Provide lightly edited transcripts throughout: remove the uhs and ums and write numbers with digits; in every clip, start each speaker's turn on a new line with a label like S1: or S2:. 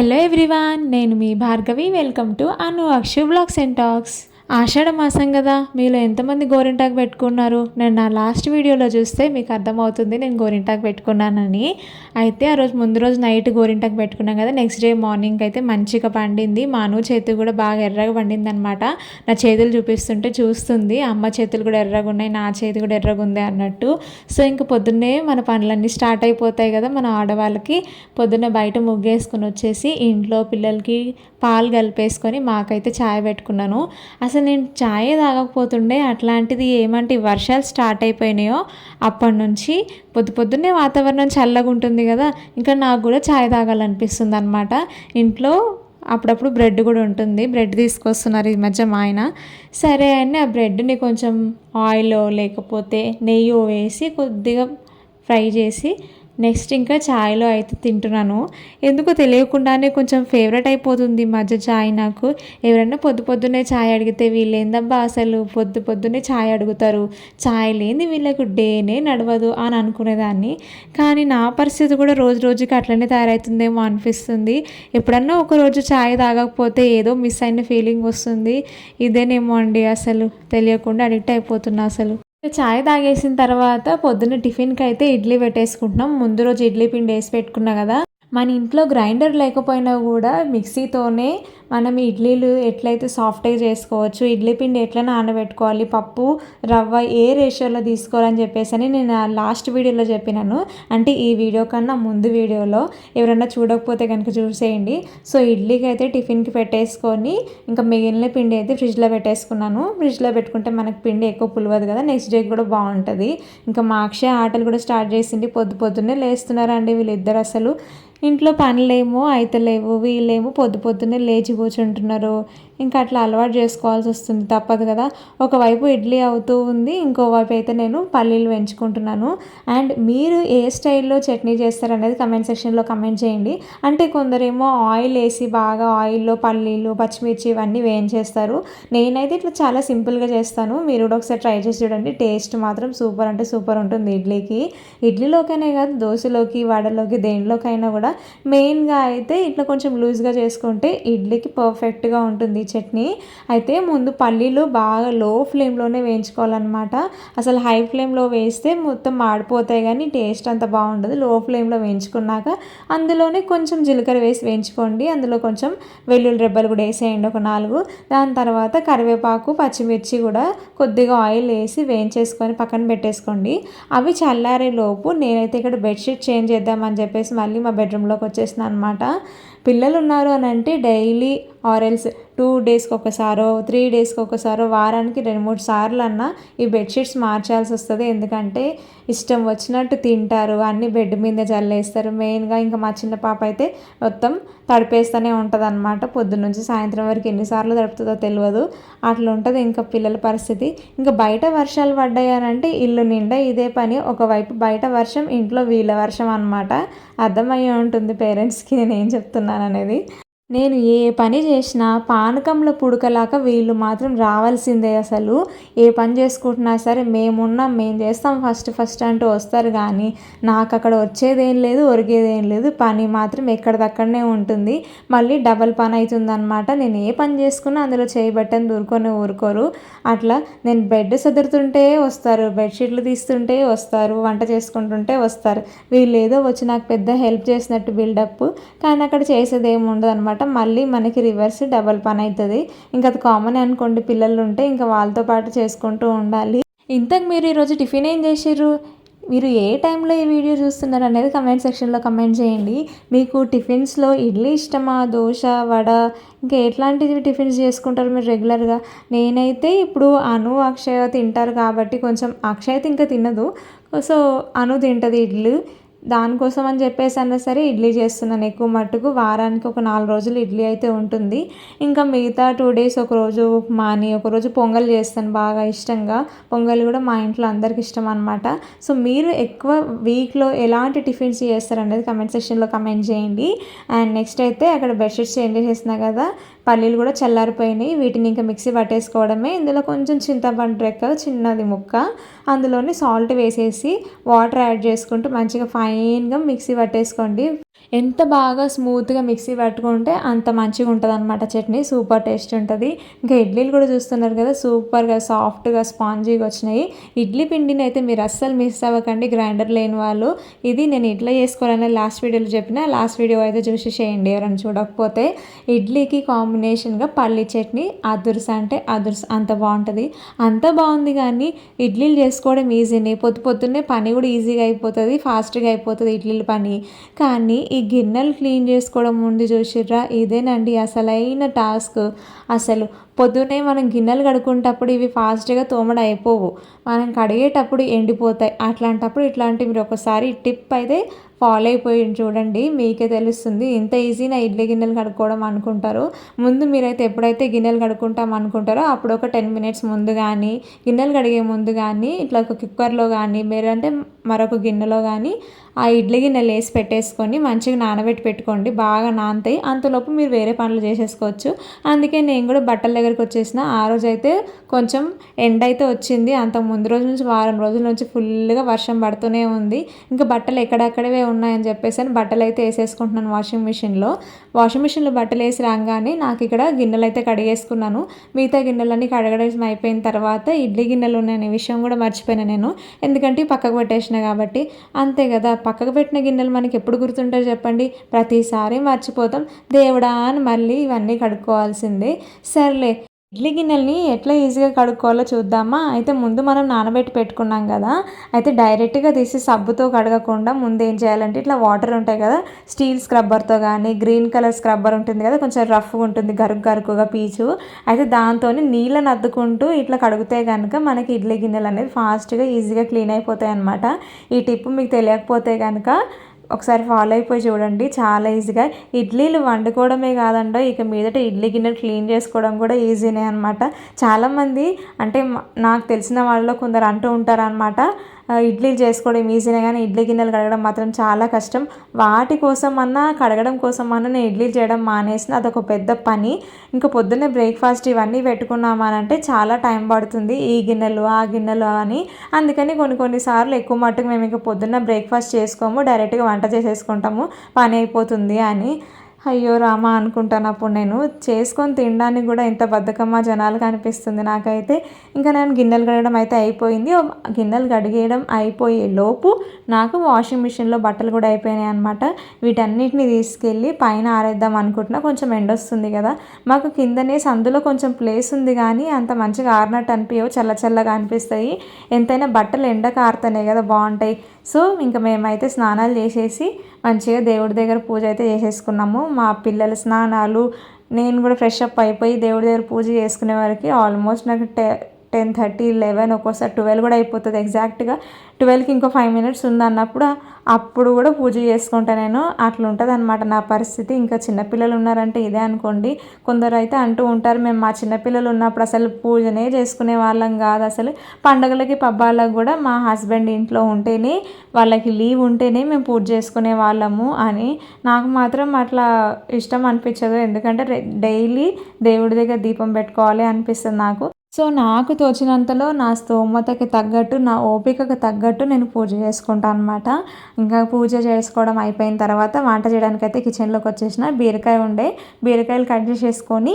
S1: Hello everyone, నేను మీ Bhargavi. Welcome to Anu Akshu blogs and talks. ఆషాఢ మాసం కదా, మీలో ఎంతమంది గోరింటాకు పెట్టుకున్నారు? నేను నా లాస్ట్ వీడియోలో చూస్తే మీకు అర్థమవుతుంది నేను గోరింటాకు పెట్టుకున్నానని. అయితే ఆ రోజు ముందు రోజు నైట్ గోరింటాకు పెట్టుకున్నాం కదా, నెక్స్ట్ డే మార్నింగ్ అయితే మంచిగా పండింది. మా అను చేతులు కూడా బాగా ఎర్రగా పండింది అనమాట. నా చేతులు చూపిస్తుంటే చూస్తుంది, అమ్మ చేతులు కూడా ఎర్రగా ఉన్నాయి, నా చేతి కూడా ఎర్రగా ఉంది అన్నట్టు. సో ఇంక పొద్దున్నే మన పనులన్నీ స్టార్ట్ అయిపోతాయి కదా మన ఆడవాళ్ళకి. పొద్దున్న బయట ముగ్గేసుకుని వచ్చేసి ఇంట్లో పిల్లలకి పాలు కలిపేసుకొని మాకైతే ఛాయ్ పెట్టుకున్నాను. అసలు నేను ఛాయ్ తాగకపోతుండే, అట్లాంటిది ఏమంటే వర్షాలు స్టార్ట్ అయిపోయినాయో అప్పటి నుంచి పొద్దున్నే వాతావరణం చల్లగా ఉంటుంది కదా, ఇంకా నాకు కూడా ఛాయ్ తాగాలనిపిస్తుంది అనమాట. ఇంట్లో అప్పుడప్పుడు బ్రెడ్ కూడా ఉంటుంది, బ్రెడ్ తీసుకొస్తున్నారు ఈ మధ్య మా ఆయన. సరే అని ఆ బ్రెడ్ని కొంచెం ఆయిల్ లేకపోతే నెయ్యి వేసి కొద్దిగా ఫ్రై చేసి నెక్స్ట్ ఇంకా ఛాయ్లో అయితే తింటున్నాను. ఎందుకో తెలియకుండానే కొంచెం ఫేవరెట్ అయిపోతుంది ఈ మధ్య ఛాయ్ నాకు. ఎవరైనా పొద్దున్నే ఛాయ్ అడిగితే వీళ్ళు ఏందబ్బా అసలు పొద్దున్నే ఛాయ్ అడుగుతారు, ఛాయ్ లేని వీళ్ళకు డేనే నడవదు అని అనుకునేదాన్ని. కానీ నా పరిస్థితి కూడా రోజు రోజుకి అట్లనే తయారవుతుందేమో అనిపిస్తుంది. ఎప్పుడన్నా ఒకరోజు ఛాయ్ తాగకపోతే ఏదో మిస్ అయిన ఫీలింగ్ వస్తుంది. ఇదేనేమో అండి, అసలు తెలియకుండా అడిక్ట్ అయిపోతున్నా అసలు. చాయ్ తాగేసిన తర్వాత పొద్దున్న టిఫిన్కి అయితే ఇడ్లీ పెట్టేసుకుంటున్నాం. ముందు రోజు ఇడ్లీ పిండి వేసి పెట్టుకున్నా కదా, మన ఇంట్లో గ్రైండర్ లేకపోయినా కూడా మిక్సీతోనే మనం ఇడ్లీలు ఎట్లయితే సాఫ్ట్గా చేసుకోవచ్చు, ఇడ్లీ పిండి ఎట్లా నానబెట్టుకోవాలి, పప్పు రవ్వ ఏ రేషియోలో తీసుకోవాలని చెప్పేసి అని నేను లాస్ట్ వీడియోలో చెప్పినాను. అంటే ఈ వీడియో కన్నా ముందు వీడియోలో ఎవరైనా చూడకపోతే కనుక చూసేయండి. సో ఇడ్లీకి అయితే టిఫిన్కి పెట్టేసుకొని ఇంకా మిగిలిన పిండి అయితే ఫ్రిడ్జ్లో పెట్టేసుకున్నాను. ఫ్రిడ్జ్లో పెట్టుకుంటే మనకు పిండి ఎక్కువ పులవదు కదా, నెక్స్ట్ డే కూడా బాగుంటుంది. ఇంకా మా అక్షయ ఆటలు కూడా స్టార్ట్ చేసింది. పొద్దున్నే లేస్తున్నారండి వీళ్ళిద్దరు. అసలు ఇంట్లో పనులేమో అయితలేవు, వీళ్ళేమో పొద్దున్నే లేచి కూర్చుంటున్నారు. ఇంకా అట్లా అలవాటు చేసుకోవాల్సి వస్తుంది, తప్పదు కదా. ఒకవైపు ఇడ్లీ అవుతూ ఉంది, ఇంకోవైపు అయితే నేను పల్లీలు వేయించుకుంటున్నాను. అండ్ మీరు ఏ స్టైల్లో చట్నీ చేస్తారనేది కమెంట్ సెక్షన్లో కమెంట్ చేయండి. అంటే కొందరేమో ఆయిల్ వేసి బాగా ఆయిల్లో పల్లీలు పచ్చిమిర్చి ఇవన్నీ వేయించేస్తారు. నేనైతే ఇట్లా చాలా సింపుల్గా చేస్తాను. మీరు కూడా ఒకసారి ట్రై చేసి చూడండి, టేస్ట్ మాత్రం సూపర్ అంటే సూపర్ ఉంటుంది ఇడ్లీకి. ఇడ్లీలోకైనా కాదు, దోశలోకి వడలోకి దేనిలోకైనా కూడా మెయిన్గా అయితే ఇట్లా కొంచెం లూజ్గా చేసుకుంటే ఇడ్లీకి పర్ఫెక్ట్గా ఉంటుంది చట్నీ. అయితే ముందు పల్లీలు బాగా లో ఫ్లేమ్లోనే వేయించుకోవాలన్నమాట. అసలు హై ఫ్లేమ్లో వేస్తే మొత్తం మాడిపోతాయి కానీ టేస్ట్ అంత బాగుండదు. లో ఫ్లేమ్లో వేయించుకున్నాక అందులోనే కొంచెం జీలకర్ర వేసి వేయించుకోండి. అందులో కొంచెం వెల్లుల్లి రెబ్బలు కూడా వేసేయండి, ఒక 4. దాని తర్వాత కరివేపాకు పచ్చిమిర్చి కూడా కొద్దిగా ఆయిల్ వేసి వేయించేసుకొని పక్కన పెట్టేసుకోండి. అవి చల్లారే లోపు నేనైతే ఇక్కడ బెడ్షీట్ చేంజ్ చేద్దామని చెప్పేసి మళ్ళీ మా బెడ్రూమ్లోకి వచ్చేసిన అనమాట. పిల్లలు ఉన్నారు అని అంటే డైలీ ఆరెల్స్ 2 డేస్కి ఒకసారో 3 డేస్కి ఒకసారో వారానికి 2-3 సార్లు అన్నా ఈ బెడ్షీట్స్ మార్చాల్సి వస్తుంది. ఎందుకంటే ఇష్టం వచ్చినట్టు తింటారు, అన్నీ బెడ్ మీద చల్లేస్తారు. మెయిన్గా ఇంకా మా చిన్న పాప అయితే మొత్తం తడిపేస్తూనే ఉంటుంది అనమాట. పొద్దున్న నుంచి సాయంత్రం వరకు ఎన్నిసార్లు తడుపుతుందో తెలియదు. అట్లా ఉంటుంది ఇంకా పిల్లల పరిస్థితి. ఇంకా బయట వర్షాలు పడ్డాయనంటే ఇల్లు నిండా ఇదే పని. ఒకవైపు బయట వర్షం, ఇంట్లో వీళ్ళ వర్షం అనమాట. అర్థమయ్యే ఉంటుంది పేరెంట్స్కి నేను ఏం చెప్తున్నాను అనేది. నేను ఏ పని చేసినా పానకంలో పుడకలాక వీళ్ళు మాత్రం రావాల్సిందే. అసలు ఏ పని చేసుకుంటున్నా సరే మేము చేస్తాం ఫస్ట్ అంటూ వస్తారు. కానీ నాకు అక్కడ వచ్చేదేం లేదు, ఒరిగేదేం లేదు. పని మాత్రం ఎక్కడిదక్కడనే ఉంటుంది. మళ్ళీ డబల్ పని అవుతుంది అనమాట. నేను ఏ పని చేసుకున్నా అందులో చేయబట్టని ఊరుకోరు. అట్లా నేను బెడ్ సదురుతుంటే వస్తారు, బెడ్షీట్లు తీస్తుంటే వస్తారు, వంట చేసుకుంటుంటే వస్తారు. వీళ్ళు ఏదో వచ్చి నాకు పెద్ద హెల్ప్ చేసినట్టు బిల్డప్, కానీ అక్కడ చేసేది ఏమి ఉండదు అనమాట. మళ్ళీ మనకి రివర్స్ డబల్ పని అవుతుంది. ఇంకా అది కామన్ అనుకోండి, పిల్లలు ఉంటే ఇంకా వాళ్ళతో పాటు చేసుకుంటూ ఉండాలి. ఇంతకు మీరు ఈరోజు టిఫిన్ ఏం చేసారు? మీరు ఏ టైంలో ఈ వీడియో చూస్తున్నారు అనేది కమెంట్ సెక్షన్లో కమెంట్ చేయండి. మీకు టిఫిన్స్లో ఇడ్లీ ఇష్టమా, దోశ, వడ, ఇంకా ఎట్లాంటివి టిఫిన్స్ చేసుకుంటారు మీరు రెగ్యులర్గా? నేనైతే ఇప్పుడు అను అక్షయ తింటారు కాబట్టి కొంచెం అక్షయ్ ఇంకా తినదు, సో అను తింటుంది ఇడ్లీ. దానికోసం అని చెప్పేసి అన్నా సరే ఇడ్లీ చేస్తున్నాను ఎక్కువ మట్టుకు. వారానికి ఒక 4 రోజులు ఇడ్లీ అయితే ఉంటుంది. ఇంకా మిగతా 2 డేస్ ఒకరోజు ఉప్మా అని, ఒకరోజు పొంగల్ చేస్తాను బాగా ఇష్టంగా. పొంగల్ కూడా మా ఇంట్లో అందరికి ఇష్టం అనమాట. సో మీరు ఎక్కువ వీక్లో ఎలాంటి టిఫిన్స్ చేస్తారనేది కమెంట్ సెక్షన్లో కమెంట్ చేయండి. అండ్ నెక్స్ట్ అయితే అక్కడ బెడ్షీట్స్ చేంజ్ చేసిన కదా, పల్లీలు కూడా చల్లారిపోయినాయి. వీటిని ఇంకా మిక్సీ పట్టేసుకోవడమే. ఇందులో కొంచెం చింతపండు రెక్క చిన్నది ముక్క, అందులోని సాల్ట్ వేసేసి వాటర్ యాడ్ చేసుకుంటూ మంచిగా ఫైన్గా మిక్సీ పట్టేసుకోండి. ఎంత బాగా స్మూత్గా మిక్సీ పట్టుకుంటే అంత మంచిగా ఉంటుంది అనమాట చట్నీ, సూపర్ టేస్ట్ ఉంటుంది. ఇంకా ఇడ్లీలు కూడా చూస్తున్నారు కదా, సూపర్గా సాఫ్ట్గా స్పాంజీగా వచ్చినాయి. ఇడ్లీ పిండిని అయితే మీరు అస్సలు మిస్ అవ్వకండి, గ్రైండర్ లేని వాళ్ళు. ఇది నేను ఇట్లా చేసుకోవాలని లాస్ట్ వీడియోలో చెప్పిన, లాస్ట్ వీడియో అయితే చూసి చేయండి ఎవరైనా చూడకపోతే. ఇడ్లీకి కాంబినేషన్గా పల్లి చట్నీ అదుర్స్ అంటే అదుర్స్, అంత బాగుంటుంది. అంత బాగుంది కానీ ఇడ్లీలు చేసుకోవడం ఈజీనే, పొద్దున్నే పని కూడా ఈజీగా అయిపోతుంది, ఫాస్ట్గా అయిపోతుంది ఇడ్లీల పని. కానీ ఈ గిన్నెలు క్లీన్ చేసుకోవడం ఉంది చూసిర్రా, ఇదేనండి అసలైన టాస్క్. అసలు పొద్దునే మనం గిన్నెలు కడుక్కునేటప్పుడు ఇవి ఫాస్ట్గా తోమడం అయిపోవు, మనం కడిగేటప్పుడు ఎండిపోతాయి. అట్లాంటప్పుడు ఇట్లాంటి మీరు ఒకసారి టిప్ అయితే ఫాలో అయిపోయి చూడండి, మీకే తెలుస్తుంది. ఇంత ఈజీనా ఇడ్లీ గిన్నెలు కడుక్కోవడం అనుకుంటారు. ముందు మీరైతే ఎప్పుడైతే గిన్నెలు కడుక్కుంటాం అనుకుంటారో అప్పుడు ఒక 10 మినిట్స్ ముందు కానీ, గిన్నెలు కడిగే ముందు కానీ ఇట్లా ఒక కుక్కర్లో కానీ మీరంటే మరొక గిన్నెలో కానీ ఆ ఇడ్లీ గిన్నెలు వేసి పెట్టేసుకొని మంచిగా నానబెట్టి పెట్టుకోండి, బాగా నానతాయి. అంతలోపు మీరు వేరే పనులు చేసేసుకోవచ్చు. అందుకే నేను కూడా బట్టల దగ్గరికి వచ్చేసిన. ఆ రోజు అయితే కొంచెం ఎండ అయితే వచ్చింది, అంత ముందు రోజు నుంచి వారం రోజుల నుంచి ఫుల్గా వర్షం పడుతూనే ఉంది. ఇంకా బట్టలు ఎక్కడెక్కడవే ఉన్నాయని చెప్పేసి బట్టలు అయితే వేసేసుకుంటున్నాను వాషింగ్ మిషన్లో బట్టలు వేసి రాగానే నాకు ఇక్కడ గిన్నెలు అయితే కడిగేసుకున్నాను. మిగతా గిన్నెలన్నీ కడగడం అయిపోయిన తర్వాత ఇడ్లీ గిన్నెలు ఉన్నాయనే విషయం కూడా మర్చిపోయినా నేను, ఎందుకంటే పక్కకు పెట్టేసిన కాబట్టి. అంతే కదా, పక్కకు పెట్టిన గిన్నెలు మనకి ఎప్పుడు గుర్తుంటాయి చెప్పండి, ప్రతిసారి మర్చిపోతాం. దేవుడా అని మళ్ళీ ఇవన్నీ కడుక్కోవాల్సిందే. సర్లే, ఇడ్లీ గిన్నెల్ని ఎట్లా ఈజీగా కడుక్కోవాలో చూద్దామా. అయితే ముందు మనం నానబెట్టి పెట్టుకున్నాం కదా, అయితే డైరెక్ట్గా తీసి సబ్బుతో కడగకుండా ముందు ఏం చేయాలంటే ఇట్లా వాటర్ ఉంటాయి కదా, స్టీల్ స్క్రబ్బర్తో కానీ గ్రీన్ కలర్ స్క్రబ్బర్ ఉంటుంది కదా, కొంచెం రఫ్గా ఉంటుంది, గరుకుగా పీచు. అయితే దాంతో నీళ్ళని అద్దుకుంటూ ఇట్లా కడిగితే కనుక మనకి ఇడ్లీ గిన్నెలు అనేది ఫాస్ట్గా ఈజీగా క్లీన్ అయిపోతాయి అన్నమాట. ఈ టిప్ మీకు తెలియకపోతే కనుక ఒకసారి ఫాలో అయిపోయి చూడండి, చాలా ఈజీగా. ఇడ్లీలు వండుకోవడమే కాదండో, ఇక మీదట ఇడ్లీ గిన్నెలు క్లీన్ చేసుకోవడం కూడా ఈజీనే అనమాట. చాలామంది అంటే నాకు తెలిసిన వాళ్ళలో కొందరు అంటూ ఉంటారనమాట, ఇడ్లీలు చేసుకోవడం ఈజీనే కానీ ఇడ్లీ గిన్నెలు కడగడం మాత్రం చాలా కష్టం. వాటి కోసమన్నా కడగడం కోసమన్నా నేను ఇడ్లీలు చేయడం మానేసిన, అదొక పెద్ద పని. ఇంకా పొద్దున్నే బ్రేక్ఫాస్ట్ ఇవన్నీ పెట్టుకున్నామనంటే చాలా టైం పడుతుంది, ఈ గిన్నెలు ఆ గిన్నెలు అని. అందుకని కొన్నిసార్లు ఎక్కువ మట్టుకు మేము ఇంకా పొద్దున్న బ్రేక్ఫాస్ట్ చేసుకోము, డైరెక్ట్గా వంట చేసేసుకుంటాము, పని అయిపోతుంది అని. అయ్యో రామా అనుకుంటాను అప్పుడు నేను, చేసుకొని తినడానికి కూడా ఇంత బద్ధకమా జనాలకు అనిపిస్తుంది నాకైతే. ఇంకా నేను గిన్నెలు కడగడం అయితే అయిపోయింది. గిన్నెలు కడిగేయడం అయిపోయే లోపు నాకు వాషింగ్ మిషన్లో బట్టలు కూడా అయిపోయినాయి అనమాట. వీటన్నిటిని తీసుకెళ్ళి పైన ఆరేద్దాం అనుకుంటున్నా, కొంచెం ఎండ వస్తుంది కదా మాకు కిందనే, సందులో కొంచెం ప్లేస్ ఉంది కానీ అంత మంచిగా ఆరినట్టు అనిపించవు, చల్లగా అనిపిస్తాయి. ఎంతైనా బట్టలు ఎండకు ఆరుతాయి కదా, బాగుంటాయి. సో ఇంకా మేమైతే స్నానాలు చేసేసి మంచిగా దేవుడి దగ్గర పూజ అయితే చేసేసుకున్నాము. మా పిల్లల స్నానాలు, నేను కూడా ఫ్రెష్ అప్ అయిపోయి దేవుడి దగ్గర పూజ చేసుకునే వరకు ఆల్మోస్ట్ నాకు 10:30, 11, ఒక్కోసారి 12 కూడా అయిపోతుంది. ఎగ్జాక్ట్గా 12కి ఇంకో 5 మినిట్స్ ఉందన్నప్పుడు అప్పుడు కూడా పూజ చేసుకుంటా నేను. అట్లా ఉంటుంది అనమాట నా పరిస్థితి. ఇంకా చిన్నపిల్లలు ఉన్నారంటే ఇదే అనుకోండి. కొందరు అయితే అంటూ ఉంటారు, మేము మా చిన్నపిల్లలు ఉన్నప్పుడు అసలు పూజనే చేసుకునే వాళ్ళం కాదు, అసలు పండుగలకి పబ్బాలకు కూడా మా హస్బెండ్ ఇంట్లో ఉంటేనే, వాళ్ళకి లీవ్ ఉంటేనే మేము పూజ చేసుకునే వాళ్ళము అని. నాకు మాత్రం అట్లా ఇష్టం అనిపించదు, ఎందుకంటే డైలీ దేవుడి దగ్గర దీపం పెట్టుకోవాలి అనిపిస్తుంది నాకు. సో నాకు తోచినంతలో నా స్తోమతకి తగ్గట్టు, నా ఓపికకు తగ్గట్టు నేను పూజ చేసుకుంటాను అనమాట. ఇంకా పూజ చేసుకోవడం అయిపోయిన తర్వాత వంట చేయడానికి అయితే కిచెన్లోకి వచ్చేసిన. బీరకాయలు కట్ చేసేసుకొని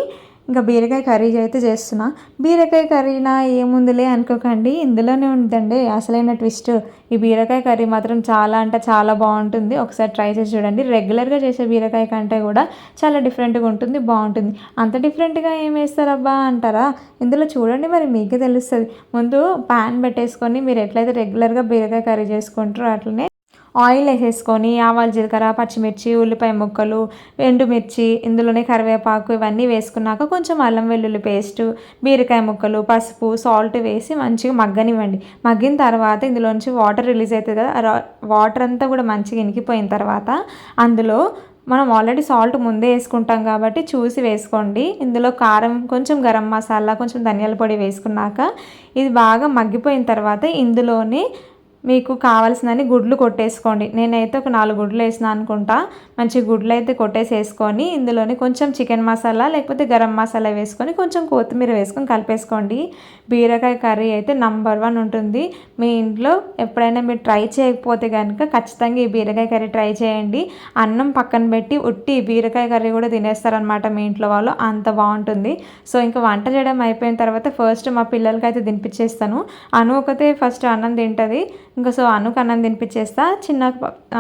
S1: ఇంకా బీరకాయ కర్రీ అయితే చేస్తున్నా. బీరకాయ కర్రీనా ఏముందిలే అనుకోకండి, ఇందులోనే ఉందండి అసలైన ట్విస్ట్. ఈ బీరకాయ కర్రీ మాత్రం చాలా అంటే చాలా బాగుంటుంది, ఒకసారి ట్రై చేసి చూడండి. రెగ్యులర్గా చేసే బీరకాయ కంటే కూడా చాలా డిఫరెంట్గా ఉంటుంది, బాగుంటుంది. అంత డిఫరెంట్గా ఏం వేస్తారబ్బా అంటారా, ఇందులో చూడండి మరి మీకే తెలుస్తుంది. ముందు ప్యాన్ పెట్టేసుకొని మీరు ఎట్లయితే రెగ్యులర్గా బీరకాయ కర్రీ చేసుకుంటారో అట్లనే ఆయిల్ వేసేసుకొని ఆవాలు, జీలకర్ర, పచ్చిమిర్చి, ఉల్లిపాయ ముక్కలు, ఎండుమిర్చి, ఇందులోనే కరివేపాకు ఇవన్నీ వేసుకున్నాక కొంచెం అల్లం వెల్లుల్లి పేస్టు, బీరకాయ ముక్కలు, పసుపు, సాల్ట్ వేసి మంచిగా మగ్గనివ్వండి. మగ్గిన తర్వాత ఇందులోంచి వాటర్ రిలీజ్ అవుతుంది కదా, వాటర్ అంతా కూడా మంచిగా ఇనికిపోయిన తర్వాత అందులో మనం ఆల్రెడీ సాల్ట్ ముందే వేసుకుంటాం కాబట్టి చూసి వేసుకోండి. ఇందులో కారం, కొంచెం గరం మసాలా, కొంచెం ధనియాల పొడి వేసుకున్నాక ఇది బాగా మగ్గిపోయిన తర్వాత ఇందులోనే మీకు కావాల్సినన్ని గుడ్లు కొట్టేసుకోండి. నేనైతే ఒక 4 గుడ్లు వేసిన అనుకుంటా. మంచి గుడ్లు అయితే కొట్టేసి వేసుకొని ఇందులోని కొంచెం చికెన్ మసాలా లేకపోతే గరం మసాలా వేసుకొని కొంచెం కొత్తిమీర వేసుకొని కలిపేసుకోండి. బీరకాయ కర్రీ అయితే నంబర్ 1 ఉంటుంది. మీ ఇంట్లో ఎప్పుడైనా మీరు ట్రై చేయకపోతే కనుక ఖచ్చితంగా ఈ బీరకాయ కర్రీ ట్రై చేయండి. అన్నం పక్కన పెట్టి ఉట్టి బీరకాయ కర్రీ కూడా తినేస్తారనమాట మీ ఇంట్లో వాళ్ళు, అంత బాగుంటుంది. సో ఇంకా వంట చేయడం అయిపోయిన తర్వాత ఫస్ట్ మా పిల్లలకి అయితే తినిపించేస్తాను. అను ఒకతే ఫస్ట్ అన్నం తింటుంది. ఇంకా సో అనుకు అన్నం తినిపించేస్తా.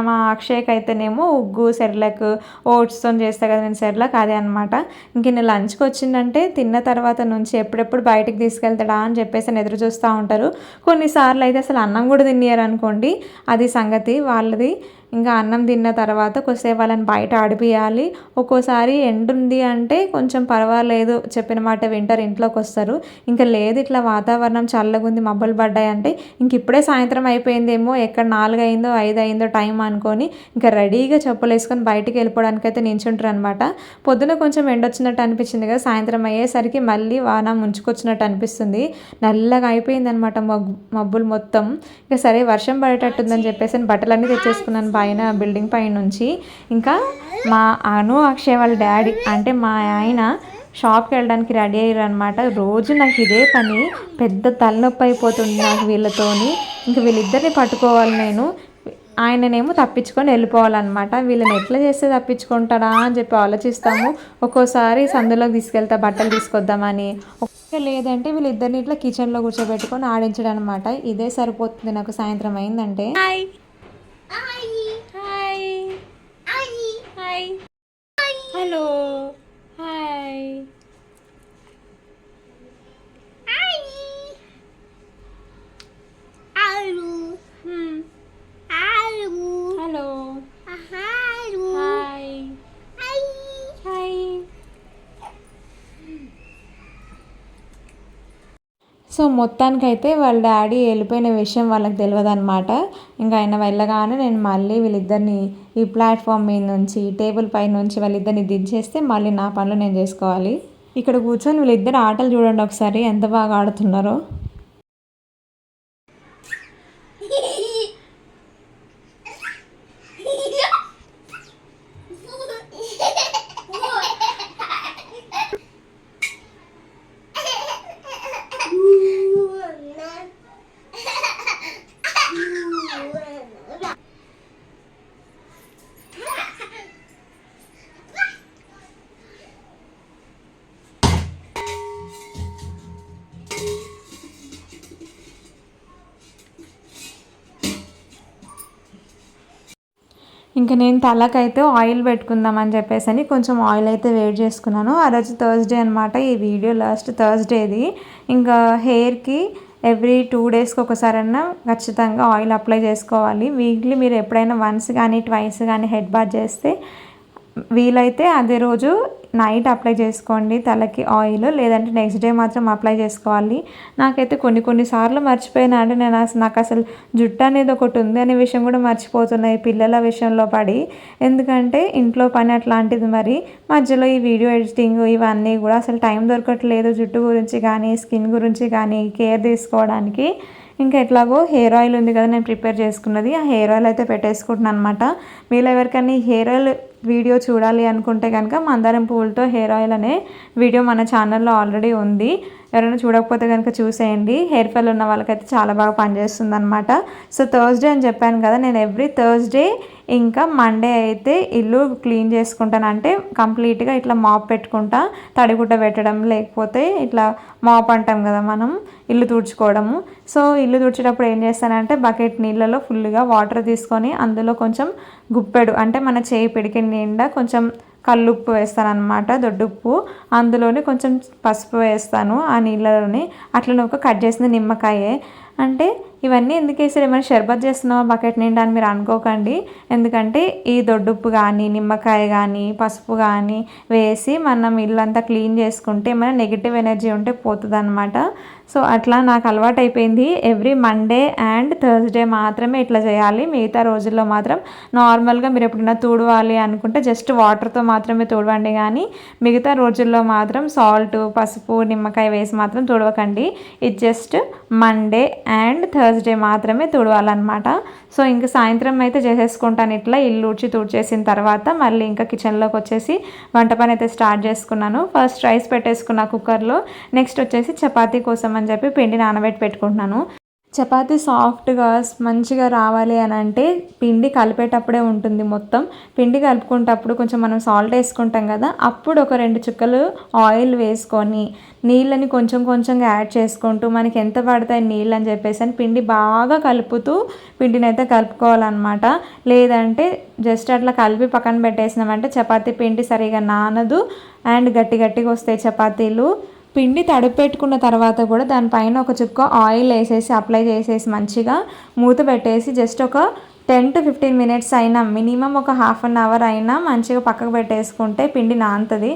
S1: మా అక్షయ్కి అయితేనేమో ఉగ్గు సెర్లక్ ఓట్స్తో చేస్తా కదా నేను సెర్లక్, అదే అనమాట. ఇంక నేను లంచ్కి వచ్చిందంటే తిన్న తర్వాత నుంచి ఎప్పుడెప్పుడు బయటికి తీసుకెళ్తాడా అని చెప్పేసి అని ఎదురు చూస్తూ ఉంటారు. కొన్నిసార్లు అయితే అసలు అన్నం కూడా తినియరు అనుకోండి, అది సంగతి వాళ్ళది. ఇంకా అన్నం తిన్న తర్వాత కొద్దిసేపు వాళ్ళని బయట ఆడిపియాలి. ఒక్కోసారి ఎండ ఉంది అంటే కొంచెం పర్వాలేదు, చెప్పిన మాట వింటారు, ఇంట్లోకి వస్తారు. ఇంకా లేదు ఇట్లా వాతావరణం చల్లగా ఉంది మబ్బులు పడ్డాయి అంటే ఇంక ఇప్పుడే సాయంత్రం అయిపోయిందేమో, ఎక్కడ 4 అయిందో 5 అయిందో టైం అనుకొని ఇంకా రెడీగా చెప్పులు వేసుకొని బయటికి వెళ్ళిపోవడానికి అయితే నించుంటారు అనమాట. పొద్దున కొంచెం ఎండ వచ్చినట్టు అనిపించింది కదా, సాయంత్రం అయ్యేసరికి మళ్ళీ వాన ముంచుకొచ్చినట్టు అనిపిస్తుంది. నల్లగా అయిపోయింది అనమాట మబ్బులు మొత్తం. ఇంకా సరే వర్షం పడేటట్టుందని చెప్పేసి బట్టలన్నీ తెచ్చేసుకున్నాను పైన బిల్డింగ్ పైన నుంచి. ఇంకా మా అను అక్షయ్ వాళ్ళ డాడీ అంటే మా ఆయన షాప్కి వెళ్ళడానికి రెడీ అయ్యారు అనమాట. రోజు నాకు ఇదే పని, పెద్ద తలనొప్పి అయిపోతుంది నాకు వీళ్ళతోని. ఇంక వీళ్ళిద్దరిని పట్టుకోవాలి నేను, ఆయననేమో తప్పించుకొని వెళ్ళిపోవాలన్నమాట. వీళ్ళని ఎట్లా చేస్తే తప్పించుకుంటాడా అని చెప్పి ఆలోచిస్తాము. ఒక్కోసారి సందులోకి తీసుకెళ్తా బట్టలు తీసుకొద్దామని, లేదంటే వీళ్ళిద్దరిని ఇట్లా కిచెన్లో కూర్చోబెట్టుకొని ఆడించడం అనమాట. ఇదే సరిపోతుంది నాకు సాయంత్రం అయిందంటే. Hello hi. Hello hi. So మొత్తానికైతే వాళ్ళ డాడీ వెళ్ళిపోయిన విషయం వాళ్ళకి తెలియదు అనమాట. ఇంకా ఆయన వెళ్ళగానే నేను మళ్ళీ వీళ్ళిద్దరిని ఈ ప్లాట్ఫామ్ మీద నుంచి టేబుల్ పై నుంచి వాళ్ళిద్దరిని దించేస్తే మళ్ళీ నా పనులు నేను చేసుకోవాలి. ఇక్కడ కూర్చొని వీళ్ళిద్దరు ఆటలు చూడండి ఒకసారి ఎంత బాగా ఆడుతున్నారో. ఇంకా నేను తలకైతే ఆయిల్ పెట్టుకుందామని చెప్పేసి అని కొంచెం ఆయిల్ అయితే వేడి చేసుకున్నాను. ఆ రోజు థర్స్డే అనమాట, ఈ వీడియో లాస్ట్ థర్స్డేది. ఇంకా హెయిర్కి ఎవ్రీ 2 డేస్కి ఒకసారైనా ఖచ్చితంగా ఆయిల్ అప్లై చేసుకోవాలి. వీక్లీ మీరు ఎప్పుడైనా వన్స్ కానీ ట్వైస్ కానీ హెడ్ బాత్ చేస్తే వీలైతే అదే రోజు నైట్ అప్లై చేసుకోండి తలకి ఆయిల్, లేదంటే నెక్స్ట్ డే మాత్రం అప్లై చేసుకోవాలి. నాకైతే కొన్నిసార్లు మర్చిపోయినా అంటే నాకు అసలు జుట్టు అనేది ఒకటి ఉంది అనే విషయం కూడా మర్చిపోతున్నాయి పిల్లల విషయంలో పడి. ఎందుకంటే ఇంట్లో పని అట్లాంటిది, మరి మధ్యలో ఈ వీడియో ఎడిటింగ్ ఇవన్నీ కూడా అసలు టైం దొరకట్లేదు జుట్టు గురించి కానీ స్కిన్ గురించి కానీ కేర్ తీసుకోవడానికి. ఇంకా ఎట్లాగో హెయిర్ ఆయిల్ ఉంది కదా నేను ప్రిపేర్ చేసుకున్నది, ఆ హెయిర్ ఆయిల్ అయితే పెట్టేసుకుంటున్నాను అనమాట. మీలో ఎవరికైనా హెయిర్ ఆయిల్ వీడియో చూడాలి అనుకుంటే కనుక మందారం పువ్వులతో హెయిర్ ఆయిల్ అనే వీడియో మన ఛానల్లో ఆల్రెడీ ఉంది, ఎవరైనా చూడకపోతే కనుక చూసేయండి. హెయిర్ ఫాల్ ఉన్న వాళ్ళకైతే చాలా బాగా పనిచేస్తుంది అనమాట. సో థర్స్డే అని చెప్పాను కదా, నేను ఎవ్రీ థర్స్డే ఇంకా మండే అయితే ఇల్లు క్లీన్ చేసుకుంటాను. అంటే కంప్లీట్గా ఇట్లా మాప్ పెట్టుకుంటా, తడిగుడ్డ పెట్టడం, లేకపోతే ఇట్లా మాప్ అంటాం కదా మనం, ఇల్లు తుడుచుకోవడము. సో ఇల్లు తుడిచేటప్పుడు ఏం చేస్తానంటే బకెట్ నీళ్ళలో ఫుల్గా వాటర్ తీసుకొని అందులో కొంచెం గుప్పెడు అంటే మన చేయి పిడికి నిండా కొంచెం కల్లుప్పు వేస్తాను అనమాట, దొడ్డుప్పు. అందులోనే కొంచెం పసుపు వేస్తాను ఆ నీళ్ళలోనే. అట్లనే ఒక కట్ చేసిన నిమ్మకాయే. అంటే ఇవన్నీ ఎందుకు వేసారు, ఏమైనా షర్బత్ చేస్తున్నావా బకెట్ నిండా అని మీరు అనుకోకండి. ఎందుకంటే ఈ దొడ్డుప్పు కానీ నిమ్మకాయ కానీ పసుపు కానీ వేసి మనం ఇల్లంతా క్లీన్ చేసుకుంటే ఏమైనా నెగిటివ్ ఎనర్జీ ఉంటే పోతుంది అనమాట. సో అట్లా నాకు అలవాటు అయిపోయింది. ఎవ్రీ మండే అండ్ థర్స్డే మాత్రమే ఇట్లా చేయాలి. మిగతా రోజుల్లో మాత్రం నార్మల్గా మీరు ఎప్పుడైనా తుడవాలి అనుకుంటే జస్ట్ వాటర్తో మాత్రమే తుడవండి, కానీ మిగతా రోజుల్లో మాత్రం సాల్ట్ పసుపు నిమ్మకాయ వేసి మాత్రం తుడవకండి. ఇది just Monday and Thursday Thursday మాత్రమే తుడవాలన్నమాట. సో ఇంకా సాయంత్రం అయితే చేసేసుకుంటాను. ఇట్లా ఇల్లు ఊడ్చి తుడిచేసిన తర్వాత మళ్ళీ ఇంకా కిచెన్లోకి వచ్చేసి వంట పని అయితే స్టార్ట్ చేసుకున్నాను. ఫస్ట్ రైస్ పెట్టేసుకున్నా కుక్కర్లో. నెక్స్ట్ వచ్చేసి చపాతీ కోసం అని చెప్పి పిండి నానబెట్టి పెట్టుకుంటున్నాను. చపాతీ సాఫ్ట్గా మంచిగా రావాలి అని అంటే పిండి కలిపేటప్పుడే ఉంటుంది. మొత్తం పిండి కలుపుకుంటప్పుడు కొంచెం మనం సాల్ట్ వేసుకుంటాం కదా, అప్పుడు ఒక 2 చుక్కలు ఆయిల్ వేసుకొని నీళ్ళని కొంచెం కొంచెంగా యాడ్ చేసుకుంటూ మనకి ఎంత పడతాయి నీళ్ళు అని చెప్పేసి అని పిండి బాగా కలుపుతూ పిండిని అయితే కలుపుకోవాలన్నమాట. లేదంటే జస్ట్ అట్లా కలిపి పక్కన పెట్టేసినామంటే చపాతీ పిండి సరిగా నానదు అండ్ గట్టి గట్టిగా వస్తాయి చపాతీలు. పిండి తడిపి పెట్టుకున్న తర్వాత కూడా దానిపైన ఒక చుక్క ఆయిల్ వేసేసి అప్లై చేసేసి మంచిగా మూత పెట్టేసి జస్ట్ ఒక 10 to 15 మినిట్స్ అయినా, మినిమం ఒక హాఫ్ అన్ అవర్ అయినా మంచిగా పక్కకు పెట్టేసుకుంటే పిండి నానుతుంది.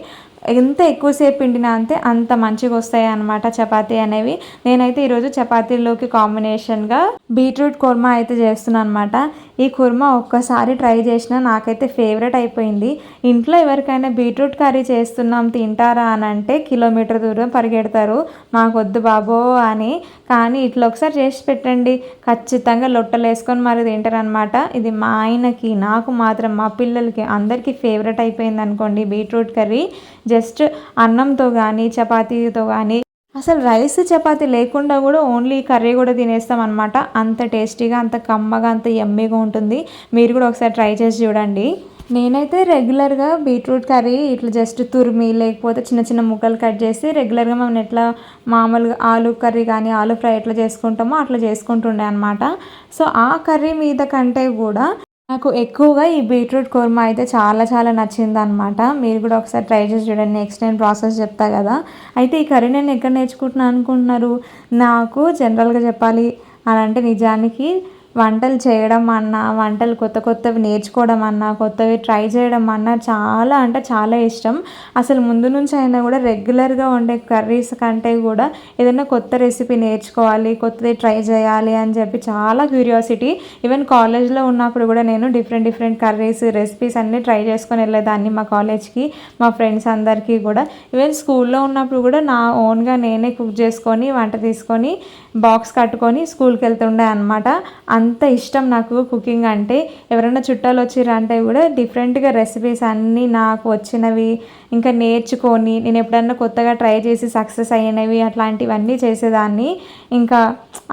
S1: ఎంత ఎక్కువసేపు పిండి నానితే అంత మంచిగా వస్తాయి అన్నమాట చపాతీ అనేవి. నేనైతే ఈరోజు చపాతీలోకి కాంబినేషన్గా బీట్రూట్ కుర్మా అయితే చేస్తున్నాను అనమాట. ఈ కుర్మా ఒక్కసారి ట్రై చేసినా నాకైతే ఫేవరెట్ అయిపోయింది. ఇంట్లో ఎవరికైనా బీట్రూట్ కర్రీ చేస్తున్నాం తింటారా అని అంటే కిలోమీటర్ దూరం పరిగెడతారు, మాకొద్దు బాబో అని. కానీ ఇట్లా ఒకసారి చేసి పెట్టండి, ఖచ్చితంగా లొట్టలు వేసుకొని మరి తింటారనమాట. ఇది మా ఆయనకి, నాకు మాత్రం, మా పిల్లలకి అందరికీ ఫేవరెట్ అయిపోయింది అనుకోండి బీట్రూట్ కర్రీ. జస్ట్ అన్నంతో కానీ చపాతీతో కానీ అసలు రైస్ చపాతీ లేకుండా కూడా ఓన్లీ కర్రీ కూడా తినేస్తాం అనమాట. అంత టేస్టీగా, అంత కమ్మగా, అంత యమ్మీగా ఉంటుంది. మీరు కూడా ఒకసారి ట్రై చేసి చూడండి. నేనైతే రెగ్యులర్గా బీట్రూట్ కర్రీ ఇట్లా జస్ట్ తురిమి లేకపోతే చిన్న చిన్న ముక్కలు కట్ చేసి రెగ్యులర్గా మనం ఎట్లా మామూలుగా ఆలు కర్రీ కానీ ఆలు ఫ్రై ఎట్లా చేసుకుంటామో అట్లా చేసుకుంటుండే అనమాట. సో ఆ కర్రీ మీద కంటే కూడా నాకు ఎక్కువగా ఈ బీట్రూట్ కుర్మా అయితే చాలా చాలా నచ్చింది అనమాట. మీరు కూడా ఒకసారి ట్రై చేసి చూడండి. నెక్స్ట్ నేను ప్రాసెస్ చెప్తా కదా. అయితే ఈ కర్రీ నేను ఎక్కడ నేర్చుకుంటున్నాను అనుకుంటున్నారు? నాకు జనరల్గా చెప్పాలి అని అంటే నిజానికి వంటలు చేయడం అన్నా, వంటలు కొత్త కొత్తవి నేర్చుకోవడం అన్నా, కొత్తవి ట్రై చేయడం అన్నా చాలా అంటే చాలా ఇష్టం. అసలు ముందు నుంచి అయినా కూడా రెగ్యులర్గా వండే కర్రీస్ కంటే కూడా ఏదైనా కొత్త రెసిపీ నేర్చుకోవాలి, కొత్తది ట్రై చేయాలి అని చెప్పి చాలా క్యూరియాసిటీ. ఈవెన్ కాలేజ్లో ఉన్నప్పుడు కూడా నేను డిఫరెంట్ కర్రీస్, రెసిపీస్ అన్నీ ట్రై చేసుకొని వెళ్ళేదాన్ని మా కాలేజ్కి, మా ఫ్రెండ్స్ అందరికీ కూడా. ఈవెన్ స్కూల్లో ఉన్నప్పుడు కూడా నా ఓన్గా నేనే కుక్ చేసుకొని వంట తీసుకొని బాక్స్ కట్టుకొని స్కూల్కి వెళ్తుండే అనమాట. అంత ఇష్టం నాకు కుకింగ్ అంటే. ఎవరైనా చుట్టాలు వచ్చిరంటే కూడా డిఫరెంట్గా రెసిపీస్ అన్నీ నాకు వచ్చినవి ఇంకా నేర్చుకొని నేను ఎప్పుడన్నా కొత్తగా ట్రై చేసి సక్సెస్ అయినవి అట్లాంటివన్నీ చేసేదాన్ని. ఇంకా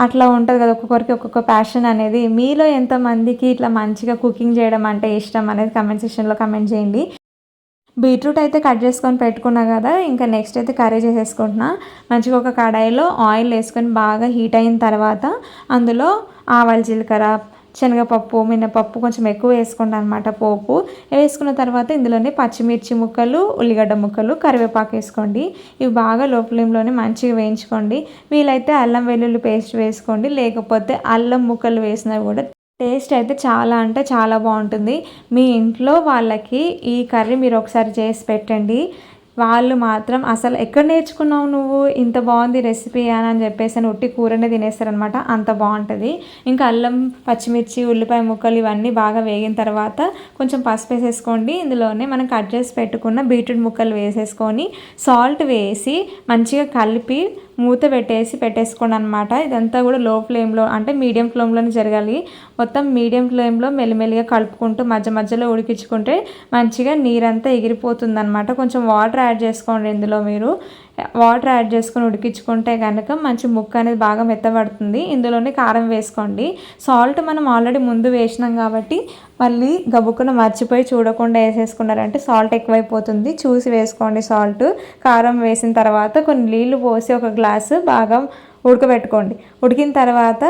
S1: అట్లా ఉంటుంది కదా, ఒక్కొక్కరికి ఒక్కొక్క ప్యాషన్ అనేది. మీలో ఎంతమందికి ఇట్లా మంచిగా కుకింగ్ చేయడం అంటే ఇష్టం అనేది కమెంట్ సెక్షన్లో కమెంట్ చేయండి. బీట్రూట్ అయితే కట్ చేసుకొని పెట్టుకున్నా కదా, ఇంకా నెక్స్ట్ అయితే కర్రీ చేసేసుకుంటున్నా. మంచిగా ఒక కడాయిలో ఆయిల్ వేసుకొని బాగా హీట్ అయిన తర్వాత అందులో ఆవాలు, జీలకర్ర, శనగపప్పు, మినపప్పు కొంచెం ఎక్కువ వేసుకుంటాను అనమాట పోపు. వేసుకున్న తర్వాత ఇందులోనే పచ్చిమిర్చి ముక్కలు, ఉల్లిగడ్డ ముక్కలు, కరివేపాకు వేసుకోండి. ఇవి బాగా లో ఫ్లేమ్లోనే మంచిగా వేయించుకోండి. వీలైతే అల్లం వెల్లుల్లి పేస్ట్ వేసుకోండి, లేకపోతే అల్లం ముక్కలు వేసినా కూడా టేస్ట్ అయితే చాలా అంటే చాలా బాగుంటుంది. మీ ఇంట్లో వాళ్ళకి ఈ కర్రీ మీరు ఒకసారి చేసి పెట్టండి. వాళ్ళు మాత్రం అసలు ఎక్కడ నేర్చుకున్నావు నువ్వు, ఇంత బాగుంది రెసిపీ అని చెప్పేసి అని ఉట్టి కూరనే తినేస్తారనమాట, అంత బాగుంటుంది. ఇంకా అల్లం, పచ్చిమిర్చి, ఉల్లిపాయ ముక్కలు ఇవన్నీ బాగా వేగిన తర్వాత కొంచెం పసుపు వేసేసుకోండి. ఇందులోనే మనం కట్ చేసి పెట్టుకున్న బీట్రూట్ ముక్కలు వేసేసుకొని సాల్ట్ వేసి మంచిగా కలిపి మూత పెట్టేసుకోండి అనమాట. ఇదంతా కూడా లో ఫ్లేమ్లో అంటే మీడియం ఫ్లేమ్లోనే జరగాలి. మొత్తం మీడియం ఫ్లేమ్లో మెల్లిమెల్లిగా కలుపుకుంటూ మధ్యలో ఉడికించుకుంటే మంచిగా నీరంతా ఎగిరిపోతుంది అనమాట. కొంచెం వాటర్ యాడ్ చేసుకోండి ఇందులో. మీరు వాటర్ యాడ్ చేసుకొని ఉడికించుకుంటే కనుక మంచి ముక్క అనేది బాగా మెత్తబడుతుంది. ఇందులోనే కారం వేసుకోండి. సాల్ట్ మనం ఆల్రెడీ ముందు వేసినాం కాబట్టి మళ్ళీ గబుక్కున మర్చిపోయి చూడకుండా వేసేసుకున్నారంటే సాల్ట్ ఎక్కువైపోతుంది. చూసి వేసుకోండి సాల్ట్. కారం వేసిన తర్వాత కొన్ని నీళ్ళు పోసి ఒక గ్లాసు బాగా ఉడకబెట్టుకోండి. ఉడికిన తర్వాత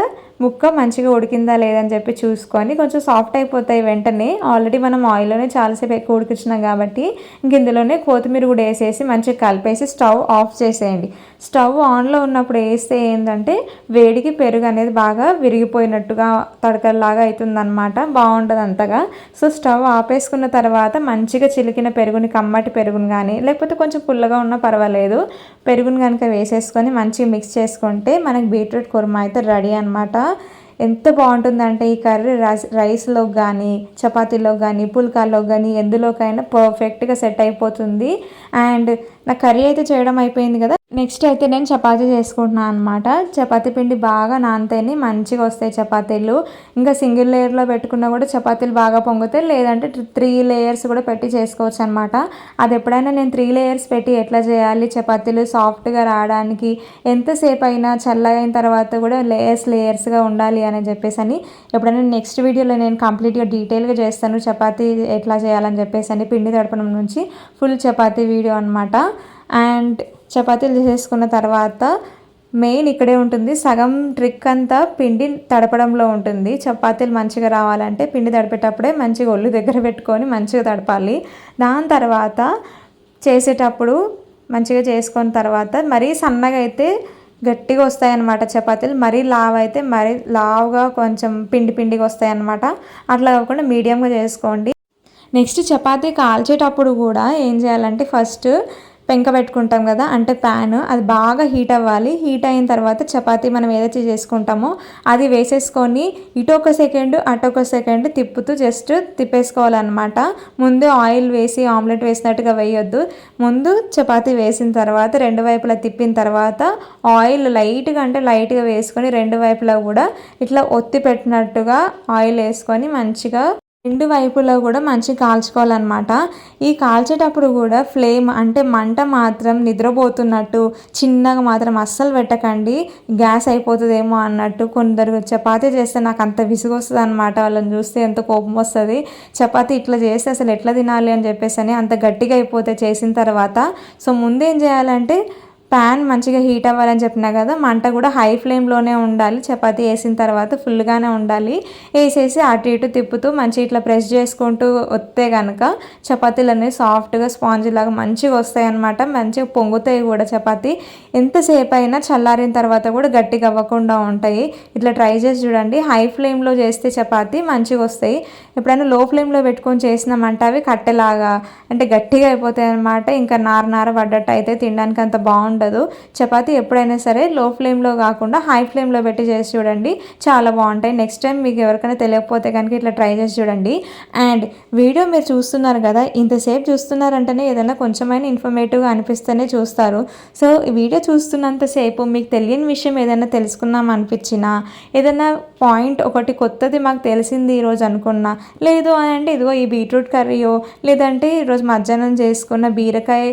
S1: ముక్క మంచిగా ఉడికిందా లేదని చెప్పి చూసుకొని కొంచెం సాఫ్ట్ అయిపోతాయి వెంటనే. ఆల్రెడీ మనం ఆయిల్లోనే చాలాసేపు ఎక్కువ ఉడికించినాం కాబట్టి ఇంక ఇందులోనే కొత్తిమీర కూడా వేసేసి మంచిగా కలిపేసి స్టవ్ ఆఫ్ చేసేయండి. స్టవ్ ఆన్లో ఉన్నప్పుడు వేస్తే ఏంటంటే వేడికి పెరుగు అనేది బాగా విరిగిపోయినట్టుగా తడకలాగా అవుతుందన్నమాట, బాగుంటుంది అంతగా. సో స్టవ్ ఆపేసుకున్న తర్వాత మంచిగా చిలికిన పెరుగుని, కమ్మటి పెరుగుని కానీ లేకపోతే కొంచెం పుల్లగా ఉన్నా పర్వాలేదు, పెరుగుని కనుక వేసేసుకొని మంచిగా మిక్స్ చేసుకుంటే మనకి బీట్రూట్ కుర్మా అయితే రెడీ అనమాట. ఎంత బాగుంటుందంటే ఈ కర్రీ రైస్లో కానీ, చపాతీలో కానీ, పుల్కాలో కానీ ఎందులోకైనా పర్ఫెక్ట్గా సెట్ అయిపోతుంది. అండ్ నా కర్రీ అయితే చేయడం అయిపోయింది కదా. నెక్స్ట్ అయితే నేను చపాతీ చేసుకుంటున్నాను అనమాట. చపాతీ పిండి బాగా నానితేనే మంచిగా వస్తాయి చపాతీలు. ఇంకా సింగిల్ లేయర్లో పెట్టుకున్నా కూడా చపాతీలు బాగా పొంగుతాయి. లేదంటే 3 లేయర్స్ కూడా పెట్టి చేసుకోవచ్చు అనమాట. అది ఎప్పుడైనా నేను 3 లేయర్స్ పెట్టి ఎట్లా చేయాలి చపాతీలు సాఫ్ట్గా రావడానికి, ఎంతసేపు అయినా చల్లగైన తర్వాత కూడా లేయర్స్గా ఉండాలి అని చెప్పేసి అని ఎప్పుడైనా నెక్స్ట్ వీడియోలో నేను కంప్లీట్గా డీటెయిల్గా చేస్తాను చపాతీ ఎట్లా చేయాలని చెప్పేసి అని, పిండి తడపడం నుంచి ఫుల్ చపాతీ వీడియో అనమాట. అండ్ చపాతీలు చేసేసుకున్న తర్వాత మెయిన్ ఇక్కడే ఉంటుంది, సగం ట్రిక్ అంతా పిండి తడపడంలో ఉంటుంది. చపాతీలు మంచిగా రావాలంటే పిండి తడిపేటప్పుడే మంచిగా ఒళ్ళు దగ్గర పెట్టుకొని మంచిగా తడపాలి. దాని తర్వాత చేసేటప్పుడు మంచిగా చేసుకున్న తర్వాత మరీ సన్నగా అయితే గట్టిగా వస్తాయన్నమాట చపాతీలు, మరీ లావు అయితే మరీ లావుగా కొంచెం పిండి పిండిగా వస్తాయన్నమాట. అట్లా కాకుండా మీడియంగా చేసుకోండి. నెక్స్ట్ చపాతీ కాల్చేటప్పుడు కూడా ఏం చేయాలంటే ఫస్ట్ పెంక పెట్టుకుంటాం కదా, అంటే ప్యాన్ అది బాగా హీట్ అవ్వాలి. హీట్ అయిన తర్వాత చపాతీ మనం ఏదైతే చేసుకుంటామో అది వేసేసుకొని ఇటొక సెకండ్ అటొక సెకండ్ తిప్పుతూ జస్ట్ తిప్పేసుకోవాలన్నమాట. ముందు ఆయిల్ వేసి ఆమ్లెట్ వేసినట్టుగా వేయొద్దు. ముందు చపాతీ వేసిన తర్వాత రెండు వైపులా తిప్పిన తర్వాత ఆయిల్ లైట్గా వేసుకొని రెండు వైపులా కూడా ఇట్లా ఒత్తి పెట్టినట్టుగా ఆయిల్ వేసుకొని మంచిగా రెండు వైపులా కూడా మంచిగా కాల్చుకోవాలన్నమాట. ఈ కాల్చేటప్పుడు కూడా ఫ్లేమ్ అంటే మంట మాత్రం నిద్రపోతున్నట్టు చిన్నగా మాత్రం అస్సలు పెట్టకండి, గ్యాస్ అయిపోతుందేమో అన్నట్టు. కొందరు చపాతీ చేస్తే నాకు అంత విసుగు వస్తుంది అనమాట, వాళ్ళని చూస్తే ఎంత కోపం వస్తుంది. చపాతీ ఇట్లా చేస్తే అసలు ఎట్లా తినాలి అని చెప్పేసి అని అంత గట్టిగా అయిపోతే చేసిన తర్వాత. సో ముందేం చేయాలంటే ప్యాన్ మంచిగా హీట్ అవ్వాలని చెప్పినా కదా, మంట కూడా హై ఫ్లేమ్లోనే ఉండాలి. చపాతీ వేసిన తర్వాత ఫుల్గానే ఉండాలి. వేసేసి అటు ఇటు తిప్పుతూ మంచిగా ఇట్లా ప్రెస్ చేసుకుంటూ వస్తే కనుక చపాతీలు అనేవి సాఫ్ట్గా స్పాంజీ లాగా మంచిగా వస్తాయి అన్నమాట. మంచిగా పొంగుతాయి కూడా చపాతీ. ఎంతసేపు అయినా చల్లారిన తర్వాత కూడా గట్టిగా అవ్వకుండా ఉంటాయి. ఇట్లా ట్రై చేసి చూడండి. హై ఫ్లేమ్లో చేస్తే చపాతీ మంచిగా వస్తాయి. ఎప్పుడైనా లో ఫ్లేమ్లో పెట్టుకొని చేసినామంటే అవి కట్టెలాగా అంటే గట్టిగా అయిపోతాయి అన్నమాట. ఇంకా నార పడ్డట్టు అయితే తినడానికి అంత బాగుండదు. చపాతీ ఎప్పుడైనా సరే లో ఫ్లేమ్లో కాకుండా హై ఫ్లేమ్లో పెట్టి చేసి చూడండి, చాలా బాగుంటాయి. నెక్స్ట్ టైం మీకు ఎవరికైనా తెలియకపోతే కనుక ఇట్లా ట్రై చేసి చూడండి. అండ్ వీడియో మీరు చూస్తున్నారు కదా, ఇంతసేపు చూస్తున్నారంటేనే ఏదైనా కొంచెమైనా ఇన్ఫర్మేటివ్గా అనిపిస్తేనే చూస్తారు. సో ఈ వీడియో చూస్తున్నంతసేపు మీకు తెలియని విషయం ఏదైనా తెలుసుకుందాం అనిపించినా, ఏదైనా పాయింట్ ఒకటి కొత్తది మాకు తెలిసింది ఈరోజు అనుకున్నా, లేదు అని అంటే ఇదిగో ఈ బీట్రూట్ కర్రీయో లేదంటే ఈరోజు మధ్యాహ్నం చేసుకున్న బీరకాయ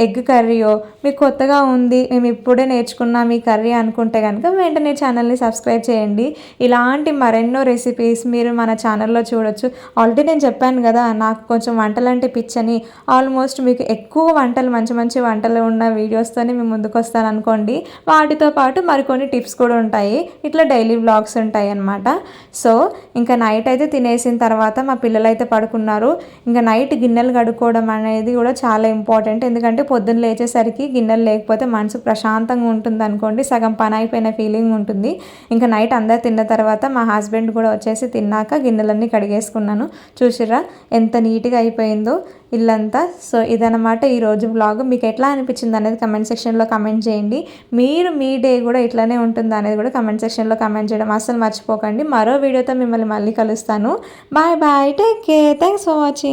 S1: ఎగ్ కర్రీయో మీకు కొత్తగా ఉంది, మేము ఇప్పుడే నేర్చుకున్నాం ఈ కర్రీ అనుకుంటే కనుక వెంటనే ఛానల్ని సబ్స్క్రైబ్ చేయండి. ఇలాంటి మరెన్నో రెసిపీస్ మీరు మన ఛానల్లో చూడొచ్చు. ఆల్రెడీ నేను చెప్పాను కదా నాకు కొంచెం వంటలంటే పిచ్చని. ఆల్మోస్ట్ మీకు ఎక్కువ వంటలు మంచి మంచి వంటలు ఉన్న వీడియోస్తోనే మేము ముందుకు వస్తాను అనుకోండి. వాటితో పాటు మరికొన్ని టిప్స్ కూడా ఉంటాయి, ఇట్లా డైలీ వ్లాగ్స్ ఉంటాయి అన్నమాట. సో ఇంకా నైట్ అయితే తినేసిన తర్వాత మా పిల్లలు అయితే పడుకున్నారు. ఇంకా నైట్ గిన్నెలు కడుక్కోవడం అనేది కూడా చాలా ఇంపార్టెంట్. ఎందుకంటే పొద్దున్న లేచేసరికి గిన్నెలు లేకపోతే మనసు ప్రశాంతంగా ఉంటుంది అనుకోండి, సగం పని అయిపోయిన ఫీలింగ్ ఉంటుంది. ఇంకా నైట్ అందరు తిన్న తర్వాత మా హస్బెండ్ కూడా వచ్చేసి తిన్నాక గిన్నెలన్నీ కడిగేసుకున్నాను. చూసిర్రా ఎంత నీట్గా అయిపోయిందో ఇల్లంతా. సో ఇదన్నమాట ఈరోజు వ్లాగ్. మీకు ఎట్లా అనిపించింది అనేది కమెంట్ సెక్షన్లో కమెంట్ చేయండి. మీరు మీ డే కూడా ఇట్లానే ఉంటుంది అనేది కూడా కమెంట్ సెక్షన్లో కమెంట్ చేయడం అస్సలు మర్చిపోకండి. మరో వీడియోతో మిమ్మల్ని మళ్ళీ కలుస్తాను. Bye bye, take care, thanks for watching.